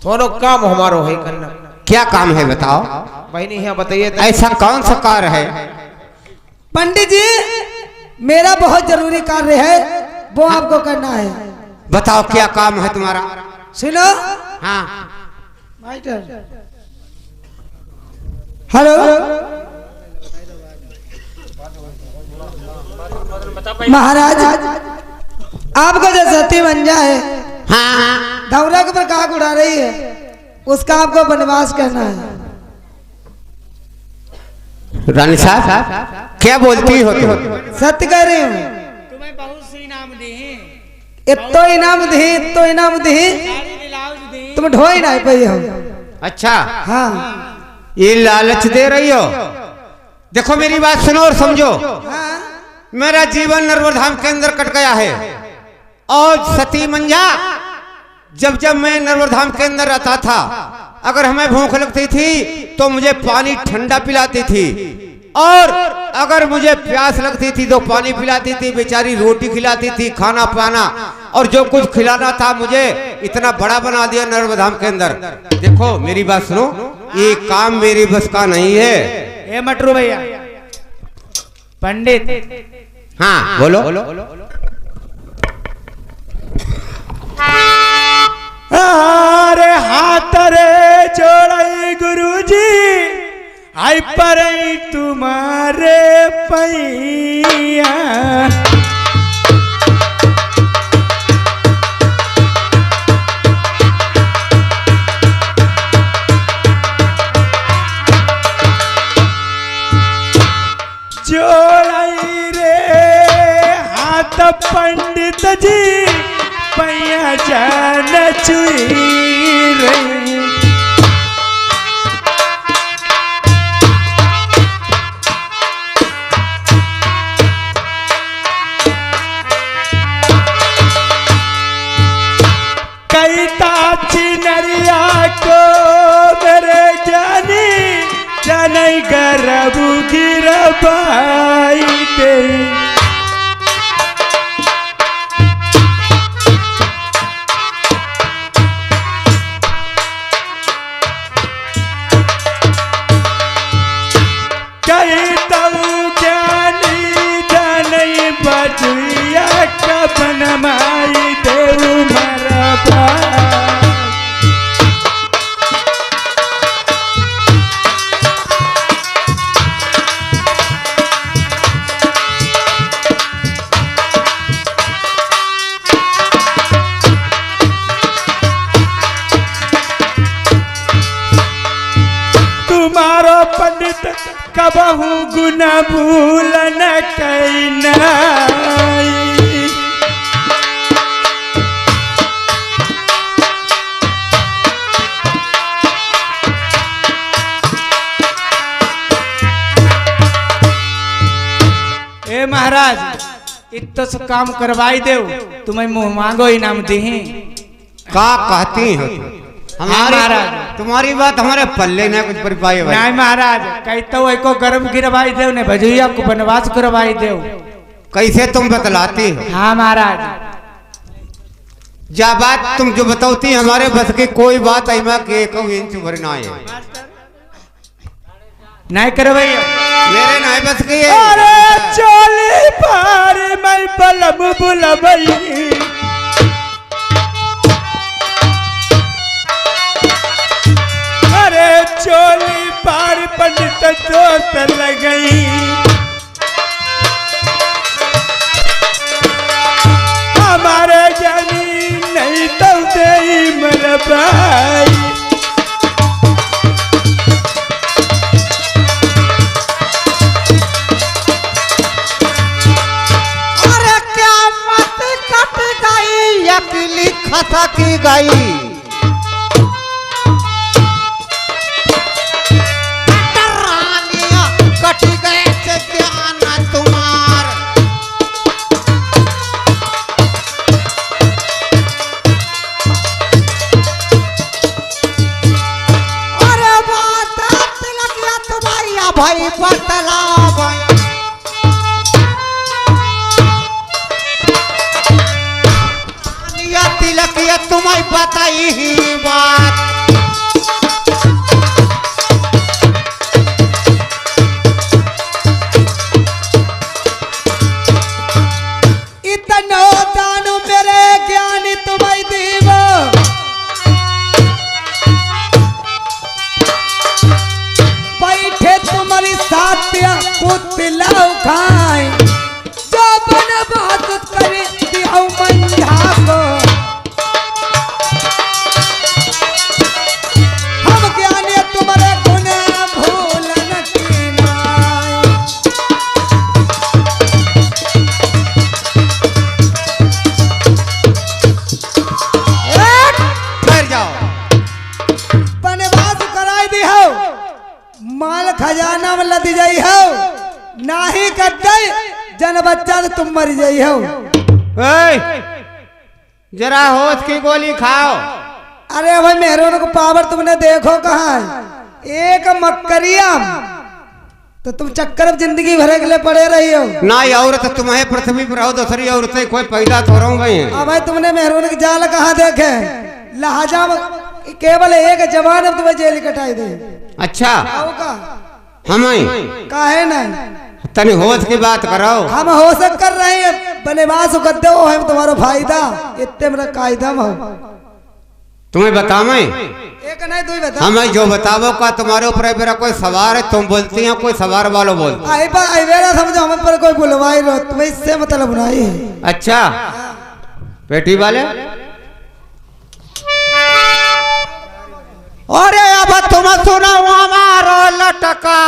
थोड़ो काम हमारो है करना। क्या काम है बताओ? बहनी है बताइए तो। ऐसा कौन सा कार्य है? पंडित जी, मेरा बहुत जरूरी कार्य है, वो आपको करना है। बताओ क्या काम है तुम्हारा? सुनो। हाँ हेलो महाराज, आपको जो सती मंजा है, हाँ, धौरा के ऊपर काग उड़ा रही है, उसका आपको वनवास करना है। रानी साहब क्या बोलती हो तुम? सत्य कह रही हूँ। तुम्हें बहुत सी इनाम दी, इतो इनाम दी, इतो इनाम दी, ब्लाउज दी, तुम ढोई ना पाई हो। अच्छा, हाँ ये लालच दे रही हो? देखो मेरी बात सुनो और समझो। हाँ मेरा जीवन नरवर धाम के अंदर कट गया है, और सती मंजा जब जब मैं नरवर धाम के अंदर रहता था, अगर हमें भूख लगती थी तो मुझे पानी ठंडा पिलाती थी, और अगर मुझे प्यास लगती थी तो पानी पिलाती थी, बेचारी रोटी खिलाती थी, खाना पाना और जो कुछ खिलाना था मुझे इतना बड़ा बना दिया नरवर धाम के अंदर। देखो मेरी बात सुनो, ये काम मेरी बस का नहीं है। ए मटरू भैया, पंडित हाँ बोलो। अरे हाथ रे जोड़ई गुरुजी, आई पर तुम्हारे पैया। जोड़ई रे हाथ पंडित जी, पैया जान चुई रही। कैता चिनरिया को मेरे जानी, जानई गरबू गिरबाई दे। बजुआ कपन माई देव मरबा। तुम्हारो पंडित कबहू गुना भूल न कैना। ए महाराज, इतना सब काम करवाई दे, तुम्हें मुँह मांगो इनाम दी। का कहती हो हमारी महाराज, तुम्हारी बात हमारे पल्ले न कुछ पर पाए भाई। नहीं महाराज, कहते हो एको गर्भ गिरवाई दे, ने भजुआ को बनवास करवाई दे। कैसे तुम बतलाती हो? हाँ महाराज, जा बात तुम जो बताती हमारे बस की कोई बात ऐमा के को इंच भर ना है। नहीं करवाई मेरे नहीं बस की है। अरे चोली पार मैं बलम बुलबई। अरे चोली पार पंडित दोस्त लगई, भाई। अरे क्या मत कट गई अकेली खता की गई कट गए से ध्यान तुम्हार अरे बात तिलकिया तुम्हारी भाई बतला भाई तिलकिया तुम्हें बताई ही बात इतनो दानु मेरे ज्ञानी तुम्हें देव बैठे तुम्हारी सात्या पुतला खाए जो बन बात करे दियो मंझा को हम ज्ञानी तुम्हारे गुण भूलन की नाय ठहर जाओ बनवास कराई दी हो माल खजाना में लद जाई हो नाही करते जन बच्चा तो तुम मर जाई हो जरा होश की गोली खाओ अरे भाई मेहरों को पावर तुमने देखो कहाँ है? एक मक्करिया तो तुम चक्कर में जिंदगी भरे के लिए पड़े रही हो ना ये औरत तुम्हें पृथ्वी पर रहो दूसरी औरतें कोई पैदा तो रहो गई अब भाई तुमने मेहरों के जाल कहाँ देखे लहाजा में केवल एक जवान अब तुम्हें जेल कटाई दे अच्छा आओ का हमें काहे नहीं तनी होश की बात करो हम हो सक कर रहे हैं बनेवास कर दो है तुम्हारा फायदा इतने मेरा कायदा में हो तुम्हें बतावे एक नहीं दो ही बता हमें जो बतावो का तुम्हारे ऊपर मेरा कोई सवार है तुम बोलती हो कोई सवार वालों बोलते आई बा आई वेरा समझो हम पर कोई बुलवाई रो तुम्हें इससे मतलब नहीं है अच्छा पेटी वाले अरे अब तुम सुनो हमारो लटका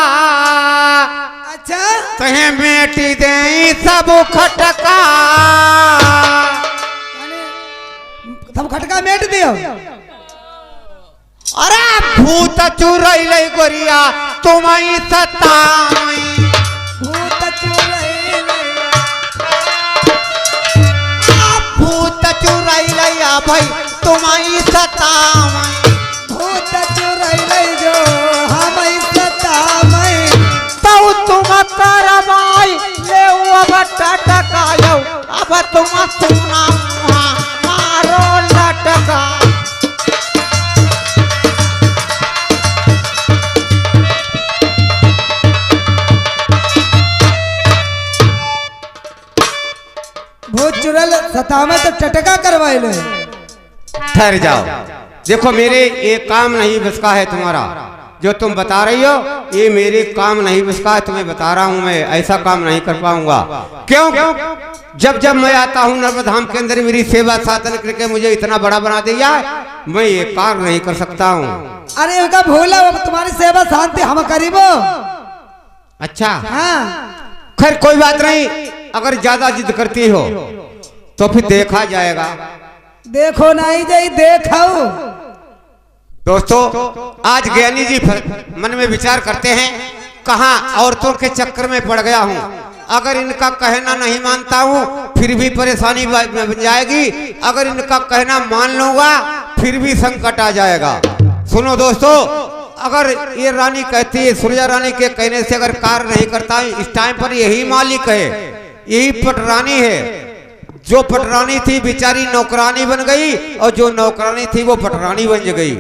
अच्छा तहे बेटी दे सब खटका तुम खटका मेट दियो अरे भूत चुरैले गोरिया तुम्हारी सताई भूत चुरैले भूत चुरैले भाई तुम्हारी सताई भूत चुरैले जो हम सतामै तो तुम करवाई ले अब टटकायो अब तुम सुना मारो लटका भूत चुरैल सतामै तो टटका करवाई ले ठहर जाओ देखो मेरे ये काम नहीं बस का है तुम्हारा जो तुम बता रही हो ये मेरे काम नहीं बस का है तुम्हें बता रहा हूँ मैं ऐसा काम नहीं कर पाऊंगा क्यों जब जब मैं आता हूँ नर्मधाम के अंदर मेरी सेवा साधन करके मुझे इतना बड़ा बना दिया मैं ये कार्य नहीं कर सकता हूँ अरे उनका भूला अब तुम्हारी सेवा शांति हम करीबो अच्छा हाँ खैर कोई बात नहीं अगर ज्यादा जिद करती हो तो फिर देखा जाएगा देखो नहीं जाई देखो दोस्तों आज ज्ञानी जी मन में विचार करते हैं कहाँ औरतों के चक्कर में पड़ गया हूँ अगर इनका कहना नहीं मानता हूँ फिर भी परेशानी बन जाएगी अगर इनका कहना मान लूंगा फिर भी संकट आ जाएगा सुनो दोस्तों अगर ये रानी कहती है सूर्या रानी के कहने से अगर कार्य नहीं करता इस टाइम पर यही मालिक है यही पटरानी है जो पटरानी थी बेचारी नौकरानी बन गई और जो नौकरानी थी वो पटरानी बन गई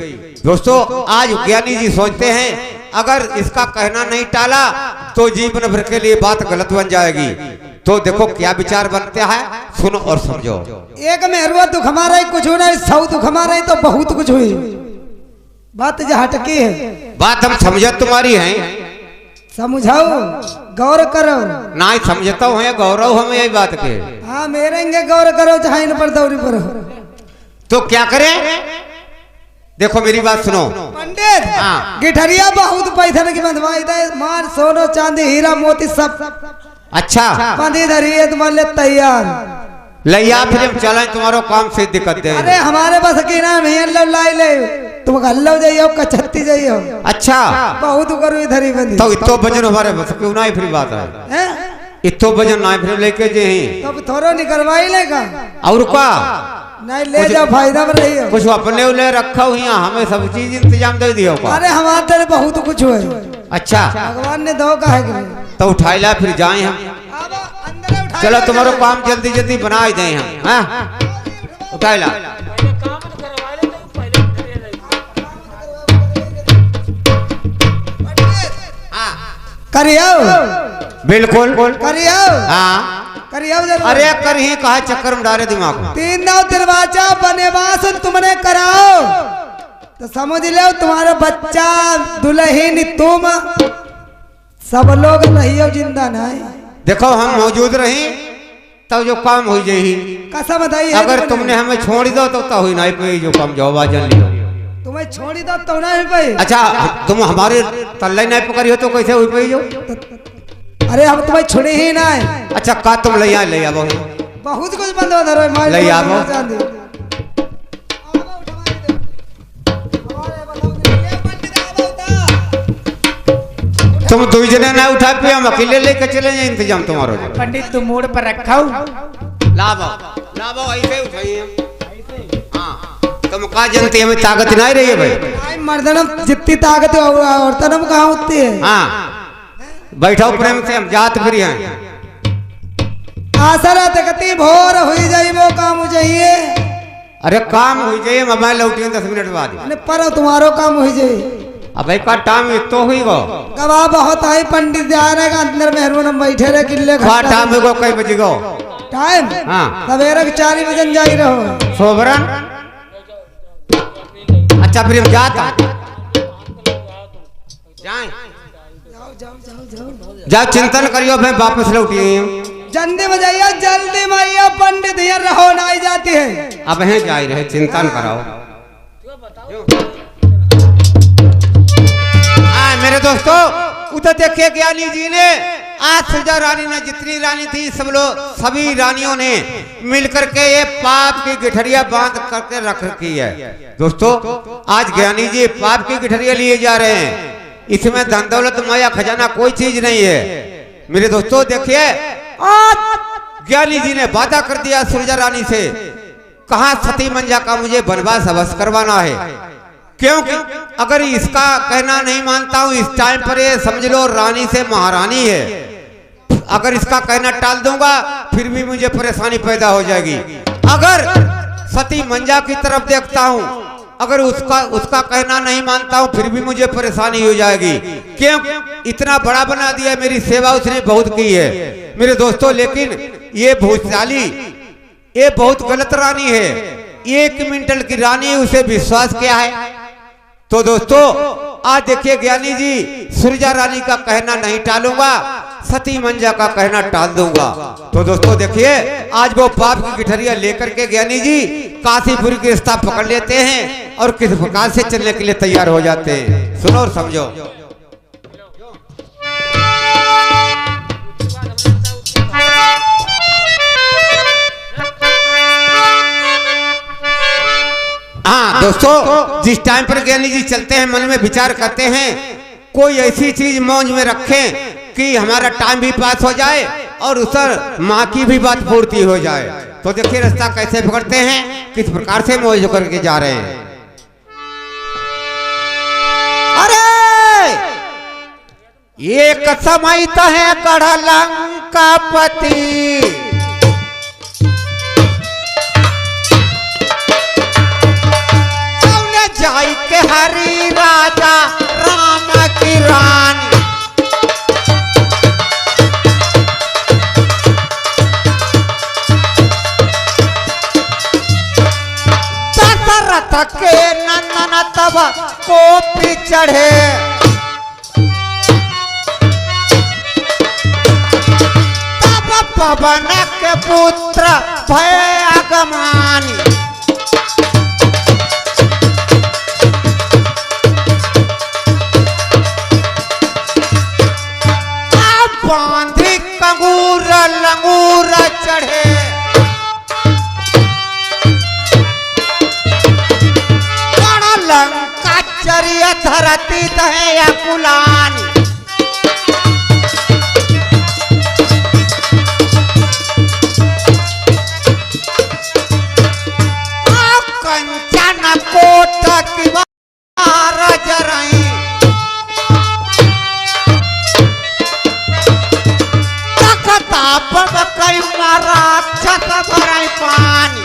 दोस्तों आज ज्ञानी जी सोचते हैं अगर इसका कहना नहीं टाला तो जीवन भर के लिए बात गलत बन जाएगी तो देखो क्या विचार बनता है सुनो और समझो एक मेहरुआ दुख हमारा ही कुछ होना 100 दुख हमारा ही तो बहुत कुछ हुई बात जो हटकी है बात हम समझत तुम्हारी है समझाओ गौर करो ना ही समझता हूँ गौरव हमें यही बात के हाँ मेरे गौर करो चाहे इन पर दौरी पर हो तो क्या करें देखो मेरी बात सुनो। पंडित हाँ। गिठरिया बहुत पैसा की बंधवाई दे, मार सोनो चांदी हीरा मोती सब अच्छा बंधी धरी है तुम्हारे लिए तैयार। लैया फिर चले तुम्हारो काम से दिक्कत दे। अरे हमारे पास की ना नहीं लो लाई ले, तुम गल्लो जाइयो कचत्ती जाइयो। अच्छा बहुत करो इधर ही बंदी तो इतो वजन हमारे बस क्यों ना फिर बात है, हैं? इतो वजन ना फिर लेके जे तब थोड़ो निकलवाई लेगा और का नहीं ले जाओ, फायदा में रही हो। कुछ अपने ले रखा हुई हमें सब चीज इंतजाम दे दियो का। अरे हमारे तेरे बहुत कुछ हुए, अच्छा भगवान ने दो का है तो उठाइला फिर जाए हम। चलो तुम्हारो काम जल्दी जल्दी बना ही दें हम। हाँ उठाइला करियो बिल्कुल करियो हाँ करियो जरूर। अरे कर ही कहा चक्कर में डाले दिमाग में। 3 नौ दरवाजा बनेवास तुमने कराओ तो समझ लो तुम्हारा बच्चा दुल्हन तुम सब लोग नहीं हो जिंदा नहीं। देखो हम मौजूद रही तब जो काम हो जाही, कसम बताइए अगर तुमने हमें छोड़ दो तो हुई नहीं पे जो काम जाओ बाजन लियो। तुम्हें छोड़ी दो तो नहीं पाई। अच्छा तुम हमारे तल्ले नहीं पकड़ी हो तो कैसे हुई पे जो। अरे हम तुम्हें छोड़े ही ना है। अच्छा का तुम ले आ बहुत कुछ बंद हो धरो मार ले आओ। तुम दो जने ना उठा पे हम अकेले लेके चले जाए इंतजाम तुम्हारो। पंडित तू मोड़ पर रखा लाभो लाभो ऐसे उठाइए हम। हाँ तुम का जनते हमें ताकत नहीं रही है भाई। मर्दनम जितनी ताकत है औरतनम कहाँ होती है। हाँ बैठो प्रेम से हम जात फिर हैं। आशा रहते कति भोर हुई जाई वो काम चाहिए। अरे काम हो जाए मोबाइल लौटिए 10 मिनट बाद। पर तुम्हारो काम हुई जाए। अब का टाइम तो हुई गो गवाह बहुत आई, पंडित जा रहे अंदर मेहरून हम बैठे रहे किले टाइम को कई बजे गो टाइम। हाँ सवेरे 4 बजे जाई रहो सोबरन। अच्छा फिर हम जाता जाए जाओ चिंतन करियो मैं वापस लौटिए। जल्दी बजाइए जल्दी माइयो, पंडित यहाँ रहो ना आई जाती है। अब है जा रहे चिंतन कराओ। मेरे दोस्तों उधर देखिए ज्ञानी जी ने आज सुजा रानी ने जितनी रानी थी सब लोग सभी रानियों ने मिलकर के ये पाप की गिठरिया बांध करके रख रखी है। दोस्तों आज ज्ञानी जी पाप की गिठरिया लिए जा रहे हैं। इसमें धन दौलत माया खजाना कोई चीज नहीं है। मेरे दोस्तों देखिए आज ज्ञानी जी ने वादा कर दिया सुरजा रानी से, कहा सती मंजा का मुझे वनवास अवश्य करवाना है। क्योंकि अगर इसका कहना नहीं मानता हूं इस टाइम पर ये समझ लो रानी से महारानी है। अगर इसका कहना टाल दूंगा फिर भी मुझे परेशानी पैदा हो जाएगी। अगर सती मंजा की तरफ देखता हूं, अगर उसका कहना नहीं मानता हूं फिर भी मुझे परेशानी हो जाएगी। क्यों इतना बड़ा बना दिया, मेरी सेवा उसने बहुत की है। मेरे दोस्तों लेकिन ये भूतशाली ये बहुत गलत रानी है। 1 क्विंटल की रानी उसे विश्वास क्या है। तो दोस्तों आज देखिए ज्ञानी जी सुरजा रानी का कहना नहीं टालूंगा, सती मंजा का कहना टाल दूंगा। तो दोस्तों देखिए आज वो पाप की गिठरिया लेकर के ज्ञानी जी काशीपुर की रास्ता पकड़ लेते हैं और किस प्रकार से चलने के लिए तैयार हो जाते हैं। सुनो और समझो। हाँ दोस्तों जिस टाइम पर ज्ञानी जी चलते हैं मन में विचार करते हैं कोई ऐसी चीज मौज में रखें कि हमारा टाइम भी पास हो जाए और उस माँ की भी बात पूर्ति हो जाए। तो देखिए रास्ता कैसे पकड़ते हैं, किस प्रकार से मौज करके जा रहे हैं। अरे एक समय तो है गढ़ लंकापति, जाई के हरि राजा राम की रानी। दशरथ के नंदन तब कोपी चढ़े, तब पवन के पुत्र भय अगमानी। धरती तहे अकुलान कंचन कोट की बार जरई तखता पग कई मारा छत भराई पानी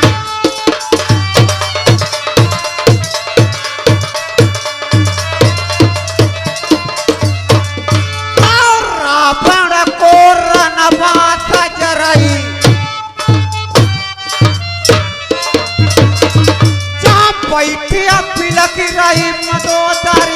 रावण को रणवास जरई बैठिया पिलक रही मदोदर